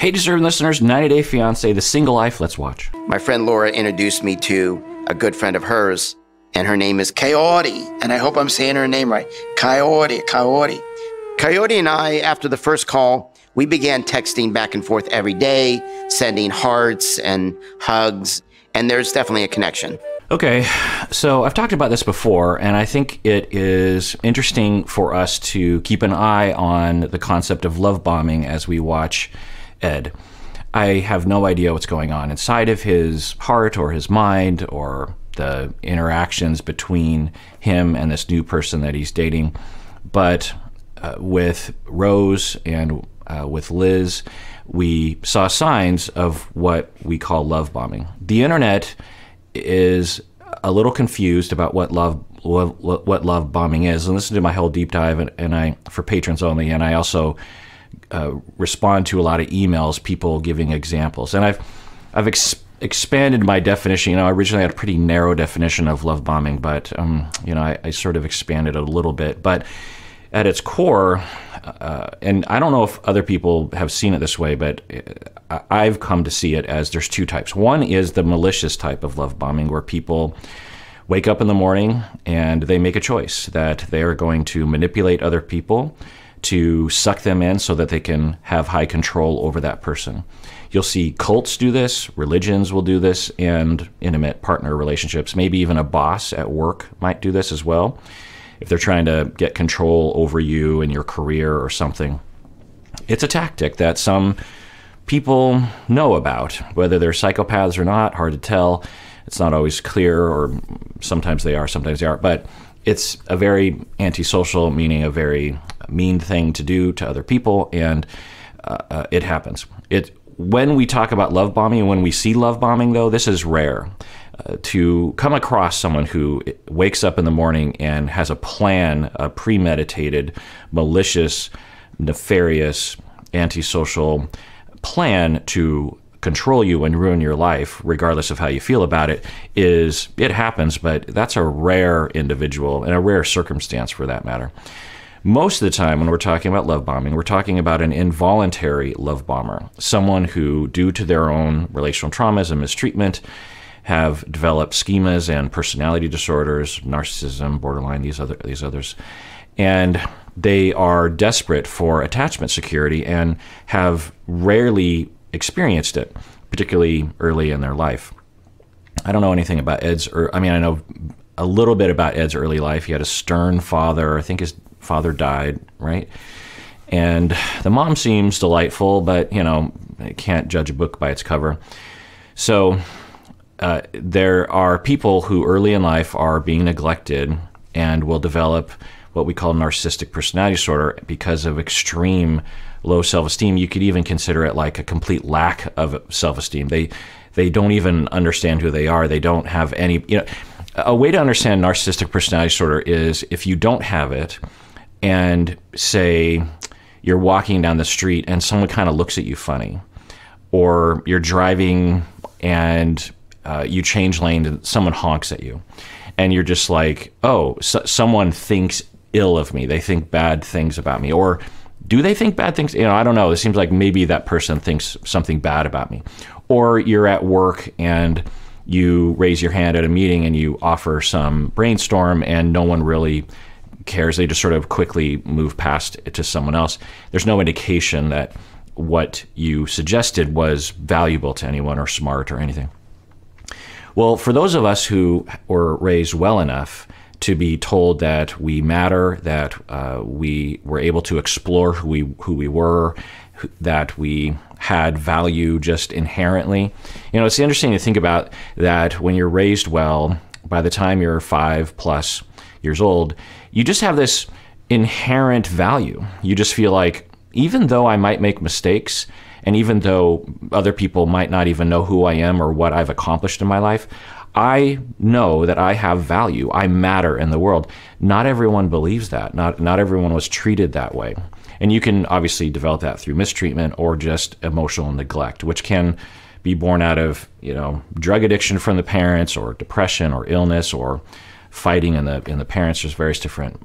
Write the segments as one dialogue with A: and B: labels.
A: Hey, deserving listeners, 90 Day Fiancé, The Single Life, let's watch.
B: My friend Laura introduced me to a good friend of hers, and her name is Coyote, and I hope I'm saying her name right. Coyote. Coyote and I, after the first call, we began texting back and forth every day, sending hearts and hugs, and there's definitely a connection.
A: Okay, so I've talked about this before, and I think it is interesting for us to keep an eye on the concept of love bombing as we watch Ed. I have no idea what's going on inside of his heart or his mind or the interactions between him and this new person that he's dating. But with Rose and with Liz, we saw signs of what we call love bombing. The internet is a little confused about what love bombing is. And listen to my whole deep dive, and I for patrons only, and I also respond to a lot of emails, people giving examples. And I've expanded my definition. I originally had a pretty narrow definition of love bombing, but I sort of expanded it a little bit. But at its core, and I don't know if other people have seen it this way, but I've come to see it as there's two types. One is the malicious type of love bombing, where people wake up in the morning and they make a choice that they are going to manipulate other people to suck them in so that they can have high control over that person. You'll see cults do this, religions will do this, and intimate partner relationships. Maybe even a boss at work might do this as well, if they're trying to get control over you and your career or something. It's a tactic that some people know about. Whether they're psychopaths or not, hard to tell. It's not always clear, or sometimes they are, sometimes they aren't. But it's a very antisocial, meaning a very mean thing to do to other people, and it happens. When we talk about love bombing, and when we see love bombing, though, this is rare. To come across someone who wakes up in the morning and has a plan, a premeditated, malicious, nefarious, antisocial plan to control you and ruin your life, regardless of how you feel about it, it happens, but that's a rare individual and a rare circumstance for that matter. Most of the time when we're talking about love bombing, we're talking about an involuntary love bomber, someone who, due to their own relational traumas and mistreatment, have developed schemas and personality disorders, narcissism, borderline, these others, and they are desperate for attachment security and have rarely experienced it, particularly early in their life. I don't know anything about I know a little bit about Ed's early life. He had a stern father. I think his father died, right? And the mom seems delightful, but, you can't judge a book by its cover. So there are people who early in life are being neglected and will develop what we call narcissistic personality disorder because of extreme low self-esteem. You could even consider it like a complete lack of self-esteem. They don't even understand who they are. They don't have any, a way to understand narcissistic personality disorder is if you don't have it and say you're walking down the street and someone kind of looks at you funny, or you're driving and you change lanes and someone honks at you, and you're just like, oh, someone thinks ill of me. They think bad things about me. Or do they think bad things? I don't know. It seems like maybe that person thinks something bad about me. Or you're at work and you raise your hand at a meeting and you offer some brainstorm and no one really cares. They just sort of quickly move past it to someone else. There's no indication that what you suggested was valuable to anyone or smart or anything. Well, for those of us who were raised well enough to be told that we matter, that we were able to explore who we were, that we had value just inherently. It's interesting to think about that when you're raised well, by the time you're 5+ years old, you just have this inherent value. You just feel like, even though I might make mistakes, and even though other people might not even know who I am or what I've accomplished in my life, I know that I have value. I matter in the world. Not everyone believes that. Not everyone was treated that way. And you can obviously develop that through mistreatment or just emotional neglect, which can be born out of, drug addiction from the parents, or depression or illness, or fighting in the parents. There's various different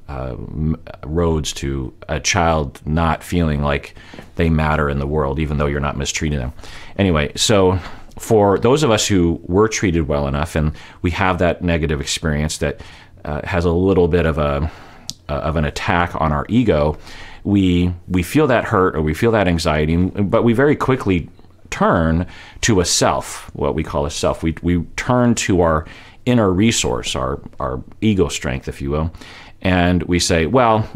A: roads to a child not feeling like they matter in the world, even though you're not mistreating them. Anyway, so for those of us who were treated well enough, and we have that negative experience that has a little bit of an attack on our ego, we feel that hurt or we feel that anxiety, but we very quickly turn to a self, what we call a self. We turn to our inner resource, our ego strength, if you will, and we say, well,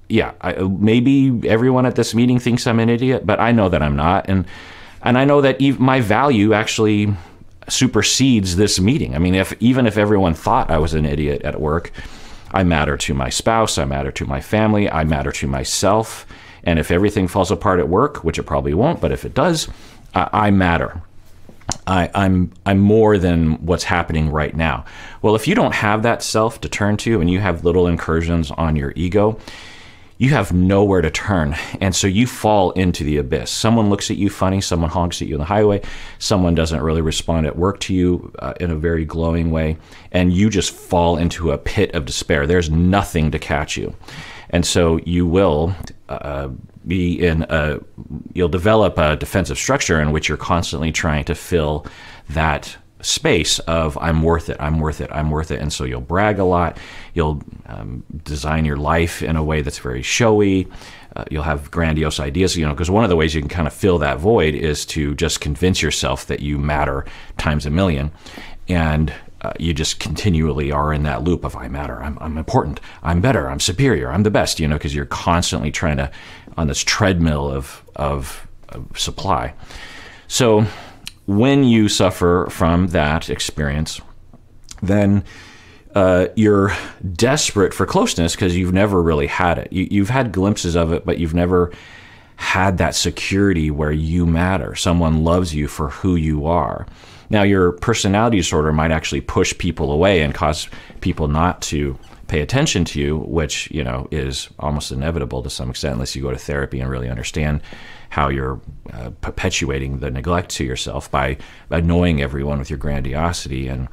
A: maybe everyone at this meeting thinks I'm an idiot, but I know that I'm not, and I know that my value actually supersedes this meeting. I mean, even if everyone thought I was an idiot at work, I matter to my spouse, I matter to my family, I matter to myself. And if everything falls apart at work, which it probably won't, but if it does, I matter. I'm more than what's happening right now. Well, if you don't have that self to turn to and you have little incursions on your ego, you have nowhere to turn. And so you fall into the abyss. Someone looks at you funny, someone honks at you on the highway, someone doesn't really respond at work to you in a very glowing way, and you just fall into a pit of despair. There's nothing to catch you. And so you will you'll develop a defensive structure in which you're constantly trying to fill that space of I'm worth it, I'm worth it, I'm worth it. And so you'll brag a lot. You'll design your life in a way that's very showy. You'll have grandiose ideas, because one of the ways you can kind of fill that void is to just convince yourself that you matter times a million. And you just continually are in that loop of I matter, I'm important, I'm better, I'm superior, I'm the best, because you're constantly trying to, on this treadmill of supply. So when you suffer from that experience, then you're desperate for closeness because you've never really had it. You've had glimpses of it, but you've never had that security where you matter. Someone loves you for who you are. Now, your personality disorder might actually push people away and cause people not to pay attention to you, which, is almost inevitable to some extent unless you go to therapy and really understand how you're perpetuating the neglect to yourself by annoying everyone with your grandiosity and,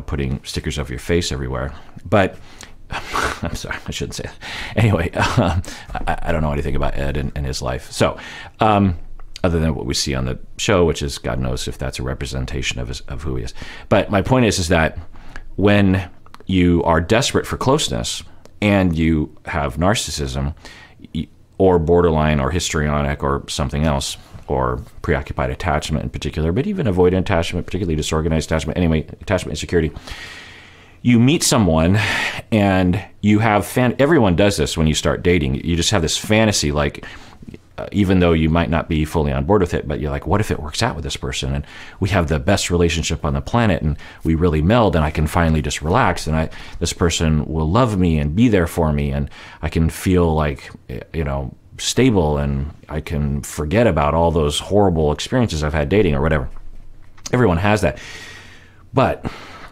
A: putting stickers of your face everywhere. But I'm sorry, I shouldn't say that. Anyway, I don't know anything about Ed and his life. So, other than what we see on the show, which is God knows if that's a representation of who he is. But my point is that when you are desperate for closeness and you have narcissism or borderline or histrionic or something else, or preoccupied attachment in particular, but even avoidant attachment, particularly disorganized attachment, anyway, attachment insecurity, you meet someone and you have everyone does this when you start dating. You just have this fantasy, like, even though you might not be fully on board with it, but you're like, what if it works out with this person? And we have the best relationship on the planet and we really meld and I can finally just relax and this person will love me and be there for me and I can feel like, stable and I can forget about all those horrible experiences I've had dating or whatever. Everyone has that. But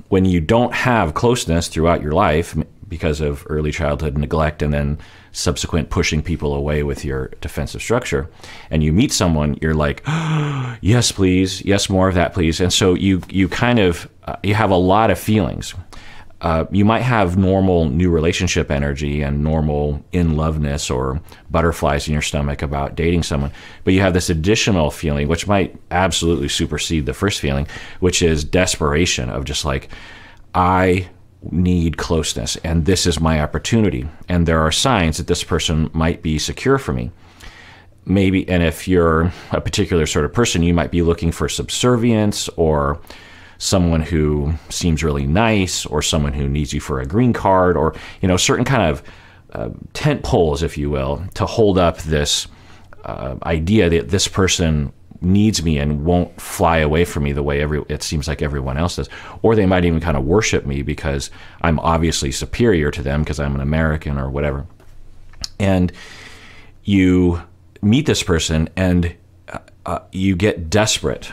A: when you don't have closeness throughout your life because of early childhood neglect and then subsequent pushing people away with your defensive structure, and you meet someone, you're like, oh, yes, please. Yes, more of that, please. And so you kind of, you have a lot of feelings. You might have normal new relationship energy and normal in-loveness or butterflies in your stomach about dating someone, but you have this additional feeling, which might absolutely supersede the first feeling, which is desperation of just like, I need closeness and this is my opportunity. And there are signs that this person might be secure for me. Maybe, and if you're a particular sort of person, you might be looking for subservience or someone who seems really nice or someone who needs you for a green card or, certain kind of tent poles, if you will, to hold up this idea that this person needs me and won't fly away from me the way it seems like everyone else does. Or they might even kind of worship me because I'm obviously superior to them because I'm an American or whatever. And you meet this person and you get desperate,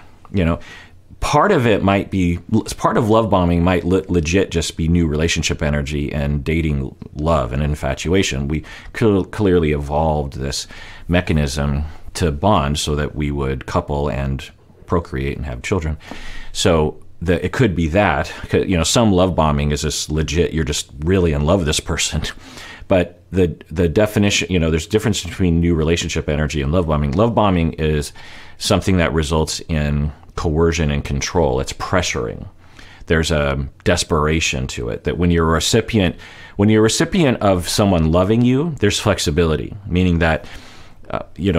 A: Part of it might be, part of love bombing might legit just be new relationship energy and dating love and infatuation. We clearly evolved this mechanism to bond so that we would couple and procreate and have children. So it could be that, some love bombing is just legit. You're just really in love with this person. But the definition, there's a difference between new relationship energy and love bombing. Love bombing is something that results in coercion and control. It's pressuring. There's a desperation to it, that when you're a recipient of someone loving you, there's flexibility, meaning that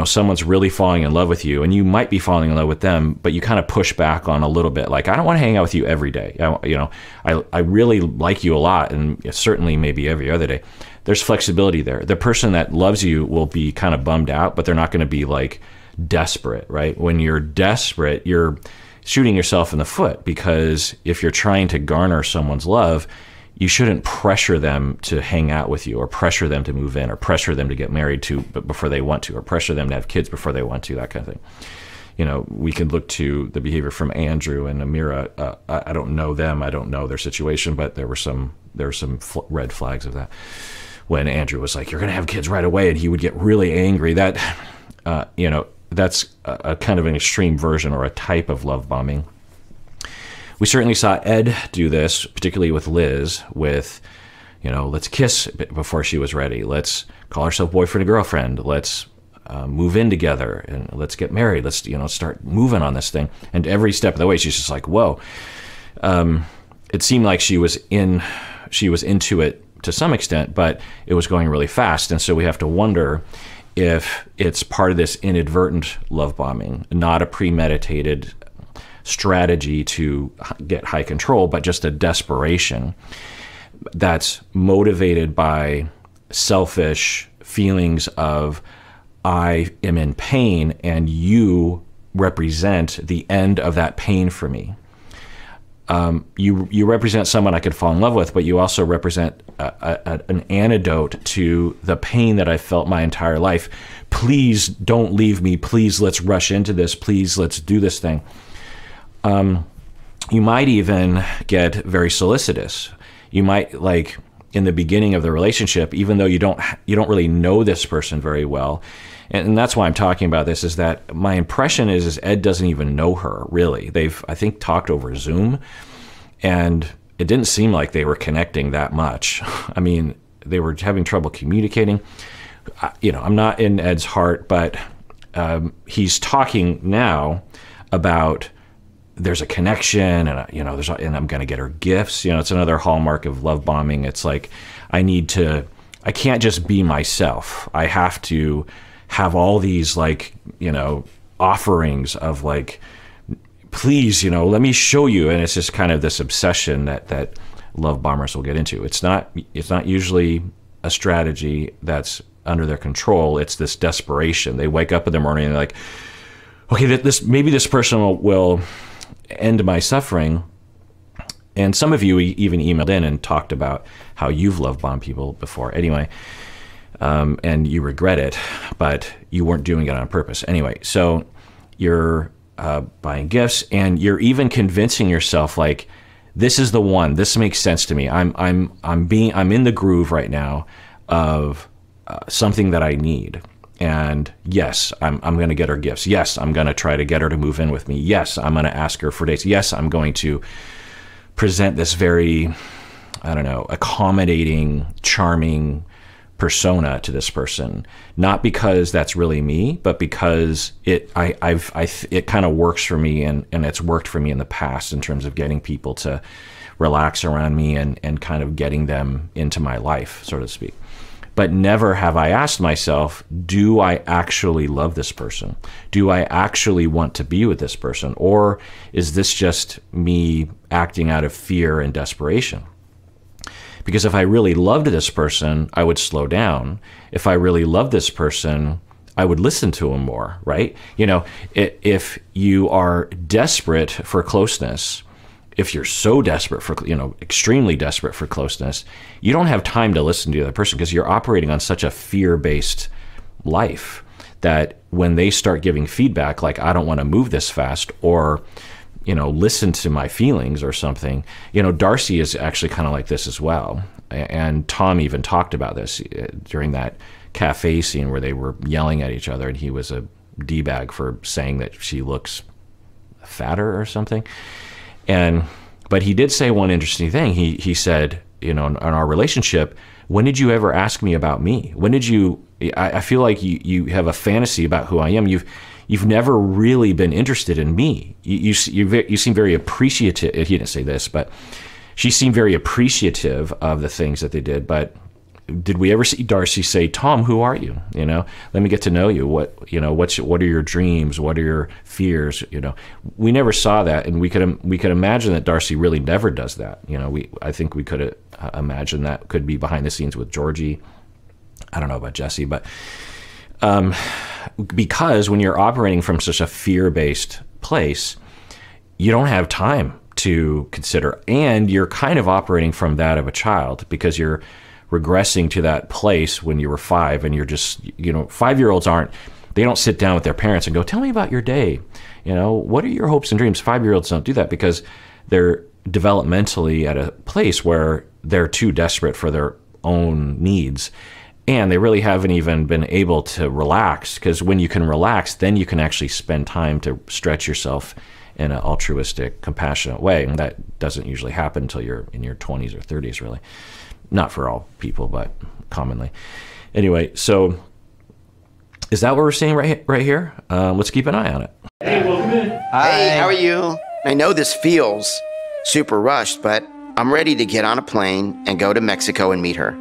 A: someone's really falling in love with you, and you might be falling in love with them, but you kind of push back on a little bit. Like, I don't want to hang out with you every day. I really like you a lot, and certainly maybe every other day. There's flexibility there. The person that loves you will be kind of bummed out, but they're not going to be like desperate, right? When you're desperate, you're shooting yourself in the foot, because if you're trying to garner someone's love, you shouldn't pressure them to hang out with you, or pressure them to move in, or pressure them to get married before they want to, or pressure them to have kids before they want to, that kind of thing. We can look to the behavior from Andrew and Amira. I don't know them. I don't know their situation, but there were some red flags of that. When Andrew was like, "You're going to have kids right away," and he would get really angry. That, that's a kind of an extreme version or a type of love bombing. We certainly saw Ed do this, particularly with Liz, with, let's kiss before she was ready. Let's call ourselves boyfriend and girlfriend. Let's move in together, and let's get married. Let's, start moving on this thing. And every step of the way, she's just like, whoa. It seemed like she was into it to some extent, but it was going really fast. And so we have to wonder if it's part of this inadvertent love bombing, not a premeditated strategy to get high control, but just a desperation that's motivated by selfish feelings of, I am in pain and you represent the end of that pain for me. You represent someone I could fall in love with, but you also represent an antidote to the pain that I felt my entire life. Please don't leave me. Please, let's rush into this. Please, let's do this thing. You might even get very solicitous. You might, like, in the beginning of the relationship, even though you don't really know this person very well, and that's why I'm talking about this, is that my impression is Ed doesn't even know her, really. They've, I think, talked over Zoom, and it didn't seem like they were connecting that much. I mean, they were having trouble communicating. I'm not in Ed's heart, but he's talking now about there's a connection, and and I'm going to get her gifts. It's another hallmark of love bombing. It's like, I can't just be myself. I have to have all these, like, offerings of, like, please, let me show you. And it's just kind of this obsession that love bombers will get into. It's not usually a strategy that's under their control. It's this desperation. They wake up in the morning and they're like, okay, maybe this person will end my suffering. And some of you even emailed in and talked about how you've love bombed people before. Anyway, and you regret it, but you weren't doing it on purpose. Anyway, so you're buying gifts, and you're even convincing yourself, like, this is the one. This makes sense to me. I'm in the groove right now of something that I need. And yes, I'm going to get her gifts. Yes, I'm going to try to get her to move in with me. Yes, I'm going to ask her for dates. Yes, I'm going to present this very, accommodating, charming persona to this person. Not because that's really me, but because it kind of works for me, and it's worked for me in the past in terms of getting people to relax around me and kind of getting them into my life, so to speak. But never have I asked myself, do I actually love this person? Do I actually want to be with this person? Or is this just me acting out of fear and desperation? Because if I really loved this person, I would slow down. If I really loved this person, I would listen to him more, right? If you are desperate for closeness, if you're so desperate for, extremely desperate for closeness, you don't have time to listen to the other person, because you're operating on such a fear-based life that when they start giving feedback, like, I don't want to move this fast, or, listen to my feelings or something. Darcy is actually kind of like this as well. And Tom even talked about this during that cafe scene where they were yelling at each other, and he was a D-bag for saying that she looks fatter or something. But he did say one interesting thing. He said, you know, in our relationship, when did you ever ask me about me? When did you? I feel like you have a fantasy about who I am. You've never really been interested in me. You seem very appreciative. He didn't say this, but she seemed very appreciative of the things that they did. But did we ever see Darcy say, Tom, who are you? You know, let me get to know you. What are your dreams? What are your fears? You know, we never saw that, and we could imagine that Darcy really never does that. You know, I think we could imagine that could be behind the scenes with Georgie. I don't know about Jesse, but because when you're operating from such a fear-based place, you don't have time to consider, and you're kind of operating from that of a child because you're regressing to that place when you were 5, and you're just, you know, 5-year-olds they don't sit down with their parents and go, tell me about your day. You know, what are your hopes and dreams? 5-year-olds don't do that because they're developmentally at a place where they're too desperate for their own needs. And they really haven't even been able to relax, because when you can relax, then you can actually spend time to stretch yourself in an altruistic, compassionate way. And that doesn't usually happen until you're in your 20s or 30s, really. Not for all people, but commonly. Anyway, so is that what we're seeing right here? Let's keep an eye on it.
C: Hey, welcome in.
B: Hi. Hey, how are you? I know this feels super rushed, but I'm ready to get on a plane and go to Mexico and meet her.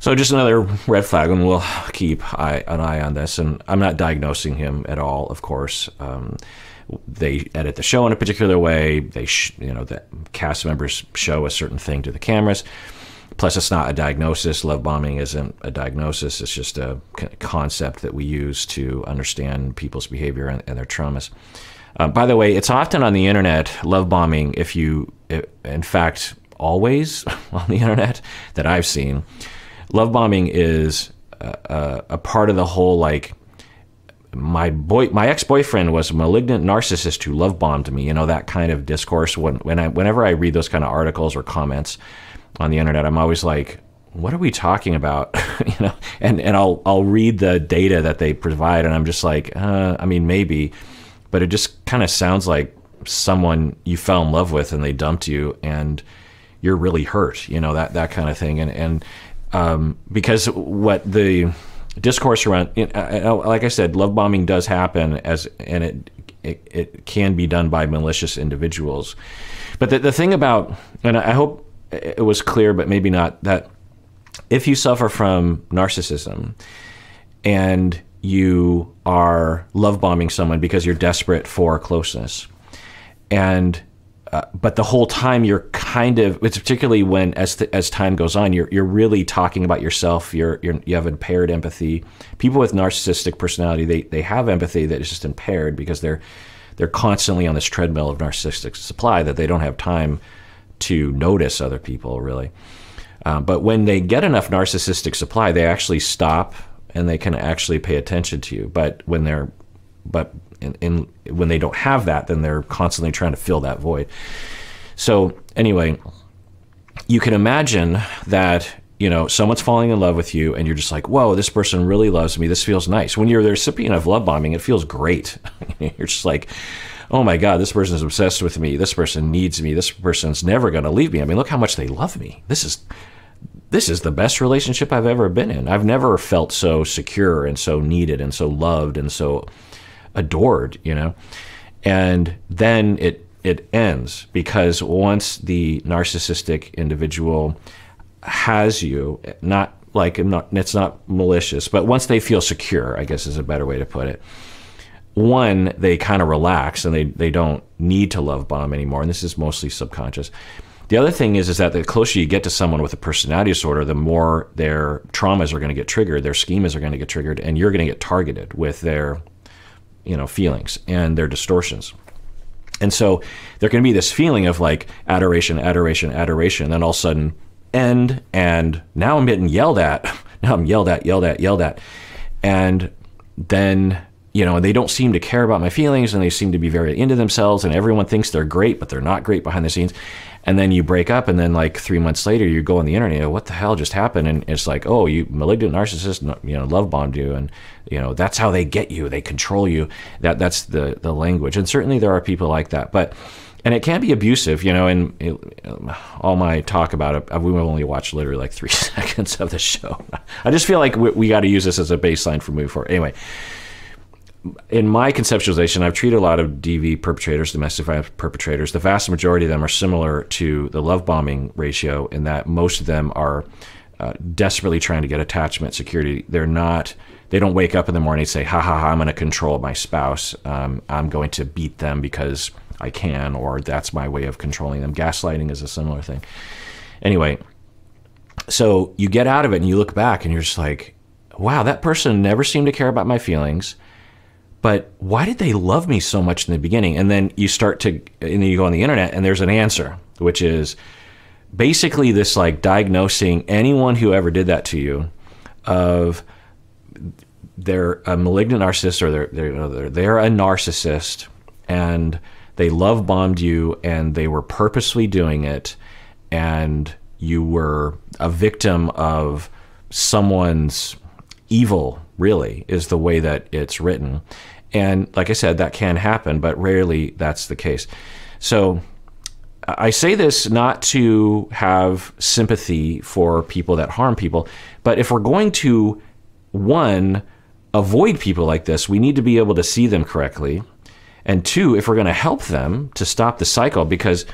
A: So just another red flag, and we'll keep an eye on this. And I'm not diagnosing him at all, of course. They edit the show in a particular way. The cast members show a certain thing to the cameras. Plus, it's not a diagnosis. Love bombing isn't a diagnosis. It's just a concept that we use to understand people's behavior and their traumas. By the way, it's often on the internet, love bombing, in fact, always on the internet that I've seen, love bombing is a part of the whole, like, my ex-boyfriend was a malignant narcissist who love bombed me, you know, that kind of discourse. Whenever I read those kind of articles or comments on the internet, I'm always like, what are we talking about? You know, and I'll read the data that they provide, and I'm just like, I mean, maybe, but it just kind of sounds like someone you fell in love with and they dumped you and you're really hurt, you know, that kind of thing. And because what the discourse around, like I said, love bombing does happen, and it can be done by malicious individuals. But the thing about, and I hope it was clear, but maybe not, that if you suffer from narcissism and you are love bombing someone because you're desperate for closeness, and but the whole time you're kind of, it's particularly when as time goes on, you're really talking about yourself. You have impaired empathy. People with narcissistic personality, they have empathy that is just impaired because they're constantly on this treadmill of narcissistic supply that they don't have time to notice other people, really. But when they get enough narcissistic supply, they actually stop and they can actually pay attention to you. But when when they don't have that, then they're constantly trying to fill that void. So anyway, you can imagine that, you know, someone's falling in love with you and you're just like, whoa, this person really loves me. This feels nice. When you're the recipient of love bombing, it feels great. You're just like, oh my God, this person is obsessed with me. This person needs me. This person's never going to leave me. I mean, look how much they love me. This is the best relationship I've ever been in. I've never felt so secure and so needed and so loved and so adored, you know. And then it ends, because once the narcissistic individual has you, it's not malicious, but once they feel secure, I guess is a better way to put it. One, they kind of relax and they don't need to love bomb anymore, and this is mostly subconscious. The other thing is that the closer you get to someone with a personality disorder, the more their traumas are going to get triggered, their schemas are going to get triggered, and you're going to get targeted with their, you know, feelings and their distortions. And so there can be this feeling of like adoration, adoration, adoration, and then all of a sudden end, and now I'm getting yelled at. Now I'm yelled at. And then, they don't seem to care about my feelings, and they seem to be very into themselves, and everyone thinks they're great, but they're not great behind the scenes. And then you break up, and then like 3 months later, you go on the internet, what the hell just happened? And it's like, oh, you malignant narcissist, love bombed you, and that's how they get you, they control you. That's the language, and certainly there are people like that, and it can be abusive, and all my talk about it, we've only watched literally like 3 seconds of the show. I just feel like we got to use this as a baseline for moving forward. Anyway, in my conceptualization, I've treated a lot of DV perpetrators, domestic violence perpetrators. The vast majority of them are similar to the love bombing ratio in that most of them are desperately trying to get attachment security. They don't wake up in the morning and say, ha ha ha, I'm going to control my spouse. I'm going to beat them because I can, or that's my way of controlling them. Gaslighting is a similar thing. Anyway, so you get out of it and you look back and you're just like, wow, that person never seemed to care about my feelings. But why did they love me so much in the beginning? And then you go on the internet and there's an answer, which is basically this like diagnosing anyone who ever did that to you of they're a malignant narcissist, or they're a narcissist, and they love bombed you, and they were purposely doing it, and you were a victim of someone's evil, really, is the way that it's written. And like I said, that can happen, but rarely that's the case. So I say this not to have sympathy for people that harm people, but if we're going to, one, avoid people like this, we need to be able to see them correctly. And two, if we're going to help them to stop the cycle, because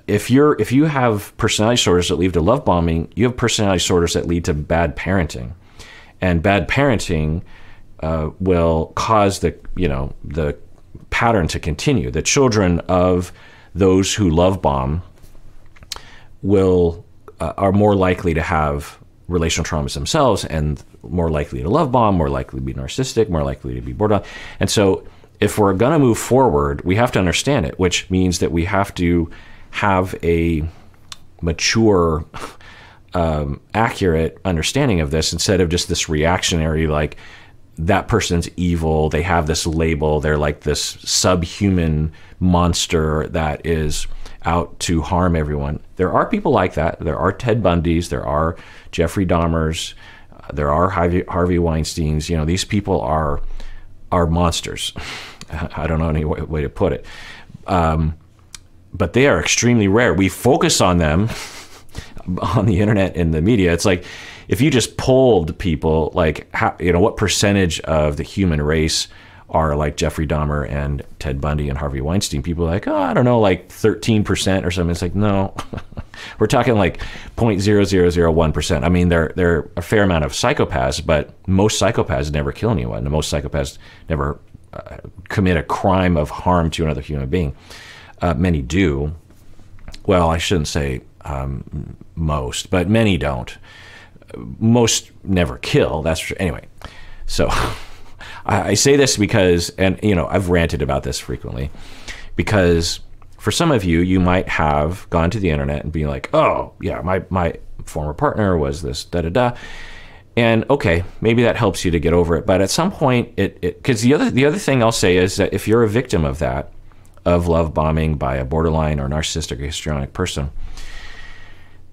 A: if you have personality disorders that lead to love bombing, you have personality disorders that lead to bad parenting. And bad parenting will cause the pattern to continue. The children of those who love bomb are more likely to have relational traumas themselves, and more likely to love bomb, more likely to be narcissistic, more likely to be borderline. And so if we're going to move forward, we have to understand it, which means that we have to have a mature, accurate understanding of this, instead of just this reactionary, like, that person's evil, they have this label, they're like this subhuman monster that is out to harm everyone. There are people like that. There are Ted Bundys, there are Jeffrey Dahmers, there are Harvey Weinsteins. These people are monsters. I don't know any way to put it. But they are extremely rare. We focus on them on the internet and the media. It's like, if you just polled people, like, what percentage of the human race are like Jeffrey Dahmer and Ted Bundy and Harvey Weinstein, people are like, oh, I don't know, like 13% or something. It's like, no, we're talking like 0.0001%. I mean, there are a fair amount of psychopaths, but most psychopaths never kill anyone. Most psychopaths never commit a crime of harm to another human being. Many do. Well, I shouldn't say most, but many don't. Most never kill, that's for sure. Anyway, so I say this because, and I've ranted about this frequently, because for some of you, you might have gone to the internet and be like, oh yeah, my former partner was this da-da-da. And okay, maybe that helps you to get over it. But at some point, because the other thing I'll say is that if you're a victim of that, of love bombing by a borderline or narcissistic or histrionic person,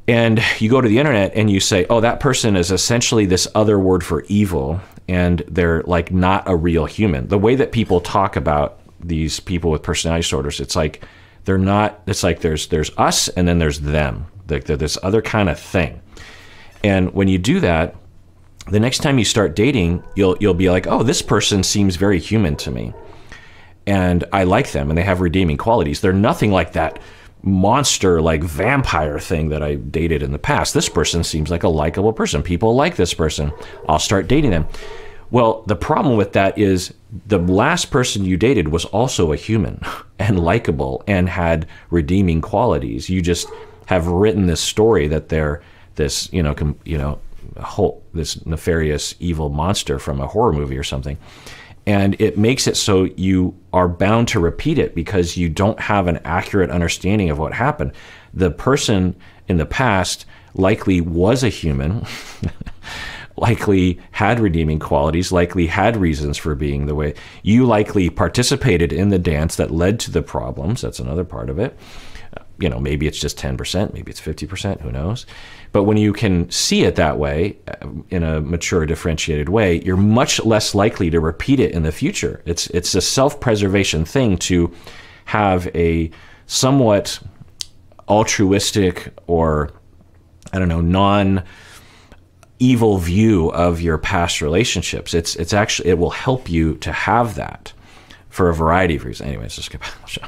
A: and you go to the internet and you say, oh, that person is essentially this other word for evil, and they're like not a real human. The way that people talk about these people with personality disorders, it's like they're not, it's like there's us and then there's them. Like they're this other kind of thing. And when you do that, the next time you start dating, you'll be like, oh, this person seems very human to me, and I like them, and they have redeeming qualities. They're nothing like that monster, like vampire thing that I dated in the past. This person seems like a likable person. People like this person. I'll start dating them. Well, the problem with that is the last person you dated was also a human and likable and had redeeming qualities. You just have written this story that they're this, this nefarious evil monster from a horror movie or something. And it makes it so you are bound to repeat it because you don't have an accurate understanding of what happened. The person in the past likely was a human likely had redeeming qualities, likely had reasons for being the way. You likely participated in the dance that led to the problems. That's another part of it. Maybe it's just 10%, maybe it's 50%, who knows? But when you can see it that way, in a mature, differentiated way, you're much less likely to repeat it in the future. It's a self-preservation thing to have a somewhat altruistic or, I don't know, non-evil view of your past relationships. It's actually, it will help you to have that for a variety of reasons. Anyways, let's get back to the show.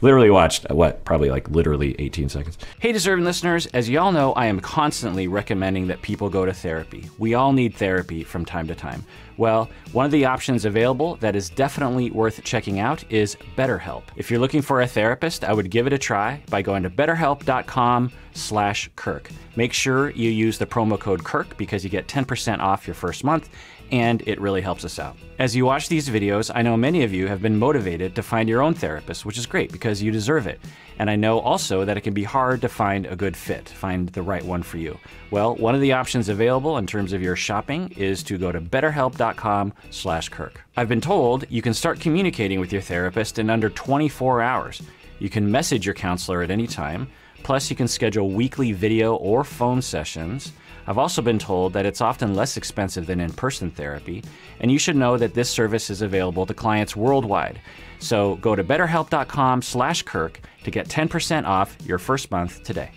A: Literally watched, probably like literally 18 seconds. Hey, deserving listeners, as y'all know, I am constantly recommending that people go to therapy. We all need therapy from time to time. Well, one of the options available that is definitely worth checking out is BetterHelp. If you're looking for a therapist, I would give it a try by going to betterhelp.com/Kirk. Make sure you use the promo code Kirk because you get 10% off your first month, and it really helps us out. As you watch these videos, I know many of you have been motivated to find your own therapist, which is great because you deserve it. And I know also that it can be hard to find a good fit, find the right one for you. Well, one of the options available in terms of your shopping is to go to betterhelp.com/Kirk. I've been told you can start communicating with your therapist in under 24 hours. You can message your counselor at any time, plus you can schedule weekly video or phone sessions. I've also been told that it's often less expensive than in-person therapy, and you should know that this service is available to clients worldwide. So go to betterhelp.com/Kirk to get 10% off your first month today.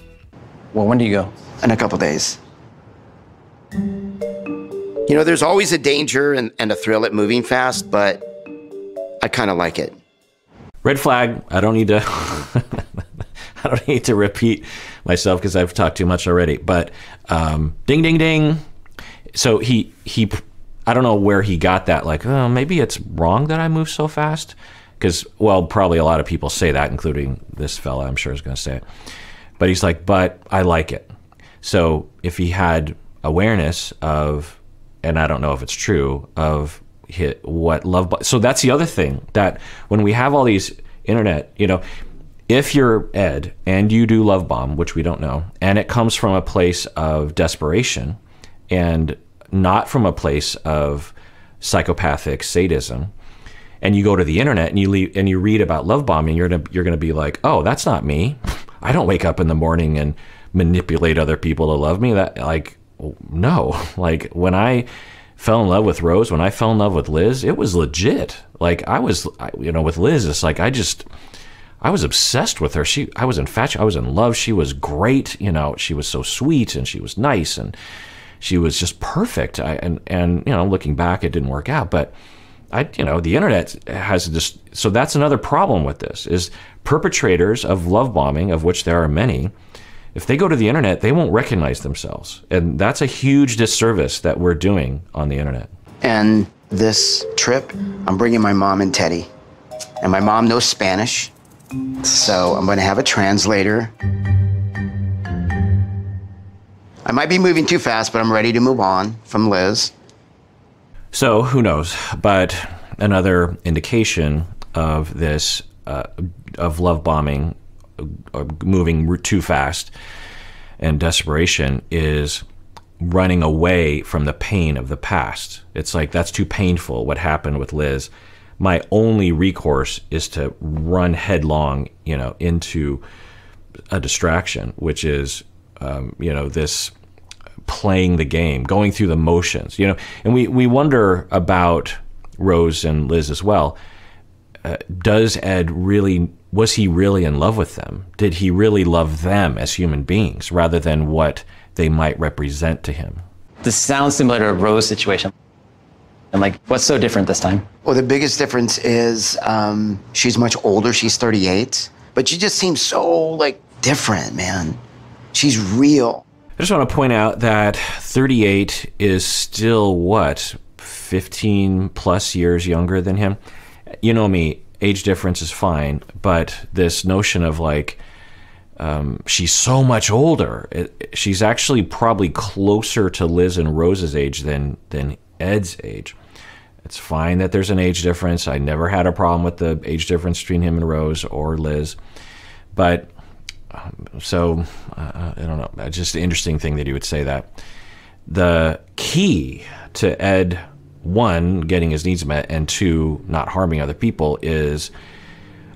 C: Well, when do you go?
B: In a couple days. There's always a danger and a thrill at moving fast, but I kind of like it.
A: Red flag. I don't need to I don't need to repeat myself because I've talked too much already, but ding, ding, ding. So he I don't know where he got that, like, oh, maybe it's wrong that I move so fast. Because, well, probably a lot of people say that, including this fella, I'm sure is going to say it. But he's like, but I like it. So if he had awareness of, and I don't know if it's true, of what love, so that's the other thing, that when we have all these internet, if you're Ed and you do love bomb, which we don't know, and it comes from a place of desperation and not from a place of psychopathic sadism, and you go to the internet and you read about love bombing, you're gonna be like, oh, that's not me. I don't wake up in the morning and manipulate other people to love me. That, like, no. Like, when I fell in love with Rose, when I fell in love with Liz, it was legit. Like, with Liz, it's like I was obsessed with her. I was infatuated. I was in love. She was great. She was so sweet and she was nice and she was just perfect. Looking back, it didn't work out, but the internet has this. So that's another problem with this, is perpetrators of love bombing, of which there are many, if they go to the internet, they won't recognize themselves. And that's a huge disservice that we're doing on the internet.
B: And this trip, I'm bringing my mom and Teddy. And my mom knows Spanish, so I'm going to have a translator. I might be moving too fast, but I'm ready to move on from Liz.
A: So who knows? But another indication of this, of love bombing, moving too fast, and desperation is running away from the pain of the past. It's like, that's too painful, what happened with Liz. My only recourse is to run headlong, into a distraction, which is, this playing the game, going through the motions, and we wonder about Rose and Liz as well. Does Ed really, was he really in love with them? Did he really love them as human beings rather than what they might represent to him?
C: This sounds similar to a Rose situation. And what's so different this time?
B: Well, the biggest difference is she's much older. She's 38, but she just seems so different, man. She's real.
A: I just want to point out that 38 is still 15 plus years younger than him. You know me, age difference is fine, but this notion of she's so much older. She's actually probably closer to Liz and Rose's age than Ed's age. It's fine that there's an age difference. I never had a problem with the age difference between him and Rose or Liz. But I don't know. Just an interesting thing that you would say that. The key to Ed, one, getting his needs met, and two, not harming other people, is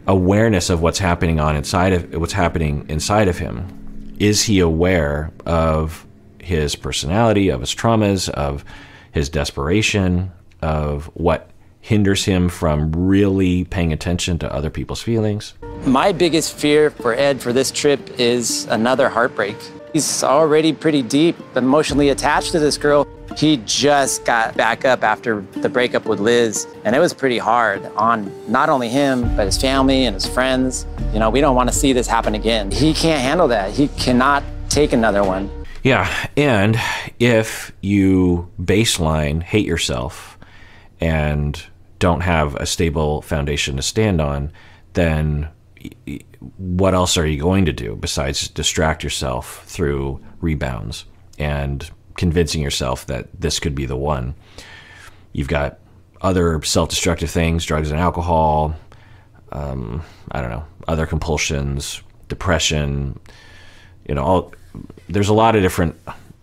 A: awareness of what's happening inside of him. Is he aware of his personality, of his traumas, of his desperation, of what hinders him from really paying attention to other people's feelings?
C: My biggest fear for Ed for this trip is another heartbreak. He's already pretty deep emotionally attached to this girl. He just got back up after the breakup with Liz, and it was pretty hard on not only him, but his family and his friends. You know, we don't want to see this happen again. He can't handle that. He cannot take another one.
A: Yeah, and if you baseline hate yourself and don't have a stable foundation to stand on, then what else are you going to do besides distract yourself through rebounds and convincing yourself that this could be the one? You've got other self-destructive things, drugs and alcohol, I don't know, other compulsions, depression, there's a lot of different,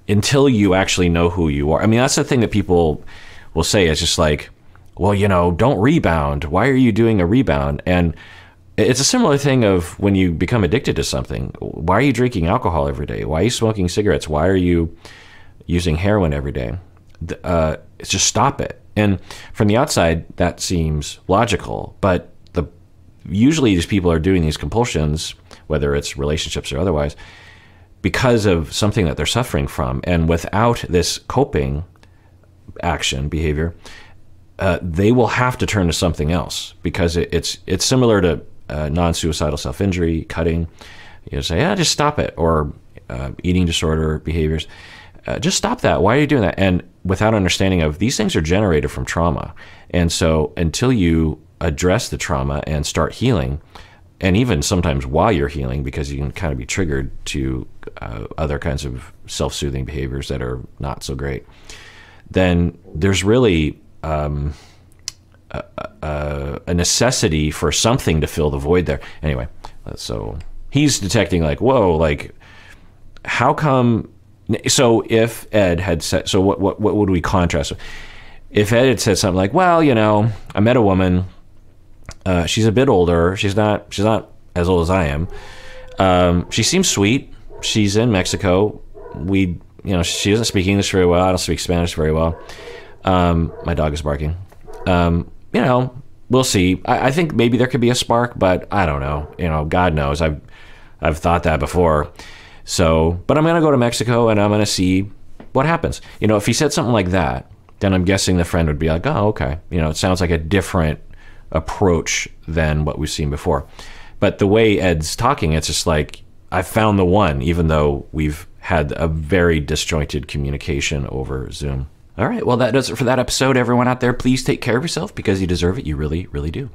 A: until you actually know who you are. I mean, that's the thing that people will say. It's just like, well, don't rebound. Why are you doing a rebound? And it's a similar thing of when you become addicted to something. Why are you drinking alcohol every day? Why are you smoking cigarettes? Why are you using heroin every day? It's just stop it. And from the outside, that seems logical, but usually these people are doing these compulsions, whether it's relationships or otherwise, because of something that they're suffering from. And without this coping action behavior, they will have to turn to something else, because it's similar to non-suicidal self-injury, cutting. Say, yeah, just stop it. Or eating disorder behaviors. Just stop that. Why are you doing that? And without understanding of these things are generated from trauma. And so until you address the trauma and start healing, and even sometimes while you're healing, because you can kind of be triggered to other kinds of self-soothing behaviors that are not so great, then there's really a necessity for something to fill the void there. Anyway, so he's detecting like, whoa, like how come? So if Ed had said, so what would we contrast with? If Ed had said something like, well, I met a woman. She's a bit older. She's not as old as I am. She seems sweet. She's in Mexico. She doesn't speak English very well. I don't speak Spanish very well. My dog is barking. We'll see. I think maybe there could be a spark, but I don't know. God knows. I've thought that before. So, but I'm going to go to Mexico and I'm going to see what happens. If he said something like that, then I'm guessing the friend would be like, oh, okay. It sounds like a different approach than what we've seen before. But the way Ed's talking, it's just like, I found the one, even though we've had a very disjointed communication over Zoom. All right, well, that does it for that episode. Everyone out there, please take care of yourself, because you deserve it. You really, really do.